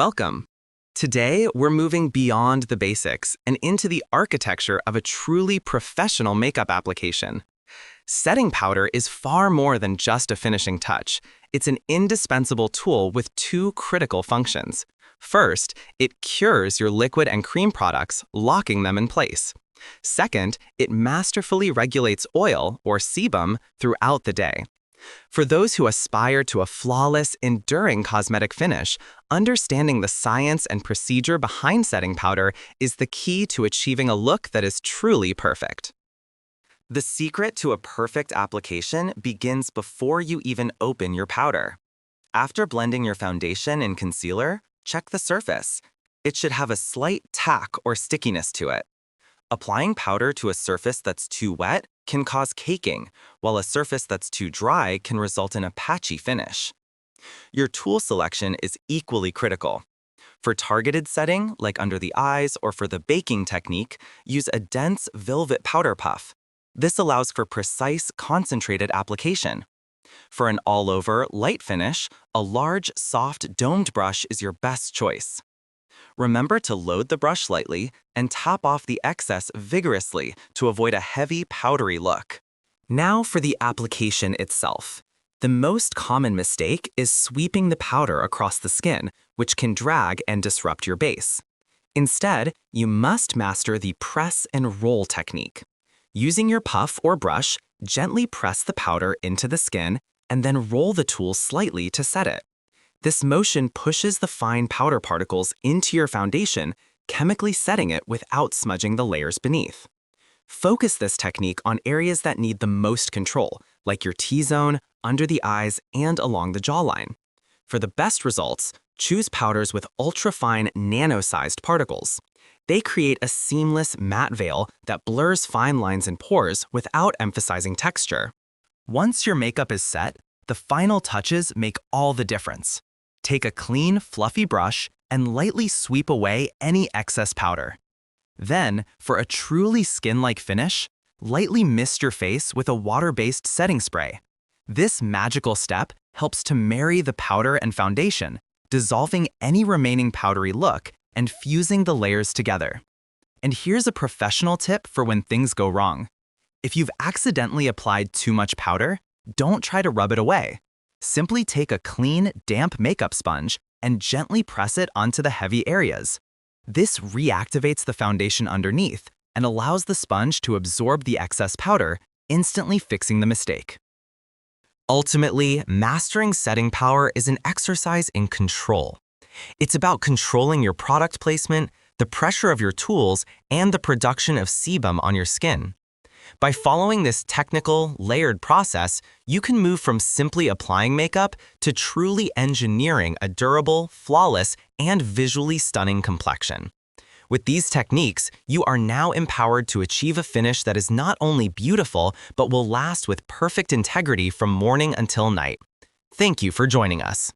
Welcome. Today, we're moving beyond the basics and into the architecture of a truly professional makeup application. Setting powder is far more than just a finishing touch. It's an indispensable tool with two critical functions. First, it cures your liquid and cream products, locking them in place. Second, it masterfully regulates oil, or sebum, throughout the day. For those who aspire to a flawless, enduring cosmetic finish, understanding the science and procedure behind setting powder is the key to achieving a look that is truly perfect. The secret to a perfect application begins before you even open your powder. After blending your foundation and concealer, check the surface. It should have a slight tack or stickiness to it. Applying powder to a surface that's too wet can cause caking, while a surface that's too dry can result in a patchy finish. Your tool selection is equally critical. For targeted setting, like under the eyes or for the baking technique, use a dense velvet powder puff. This allows for precise, concentrated application. For an all-over, light finish, a large, soft, domed brush is your best choice. Remember to load the brush lightly and tap off the excess vigorously to avoid a heavy, powdery look. Now for the application itself. The most common mistake is sweeping the powder across the skin, which can drag and disrupt your base. Instead, you must master the press and roll technique. Using your puff or brush, gently press the powder into the skin and then roll the tool slightly to set it. This motion pushes the fine powder particles into your foundation, chemically setting it without smudging the layers beneath. Focus this technique on areas that need the most control, like your T-zone, under the eyes, and along the jawline. For the best results, choose powders with ultra-fine nano-sized particles. They create a seamless matte veil that blurs fine lines and pores without emphasizing texture. Once your makeup is set, the final touches make all the difference. Take a clean, fluffy brush and lightly sweep away any excess powder. Then, for a truly skin-like finish, lightly mist your face with a water-based setting spray. This magical step helps to marry the powder and foundation, dissolving any remaining powdery look and fusing the layers together. And here's a professional tip for when things go wrong. If you've accidentally applied too much powder, don't try to rub it away. Simply take a clean, damp makeup sponge and gently press it onto the heavy areas. This reactivates the foundation underneath and allows the sponge to absorb the excess powder, instantly fixing the mistake. Ultimately, mastering setting power is an exercise in control. It's about controlling your product placement, the pressure of your tools, and the production of sebum on your skin. By following this technical, layered process, you can move from simply applying makeup to truly engineering a durable, flawless, and visually stunning complexion. With these techniques, you are now empowered to achieve a finish that is not only beautiful, but will last with perfect integrity from morning until night. Thank you for joining us.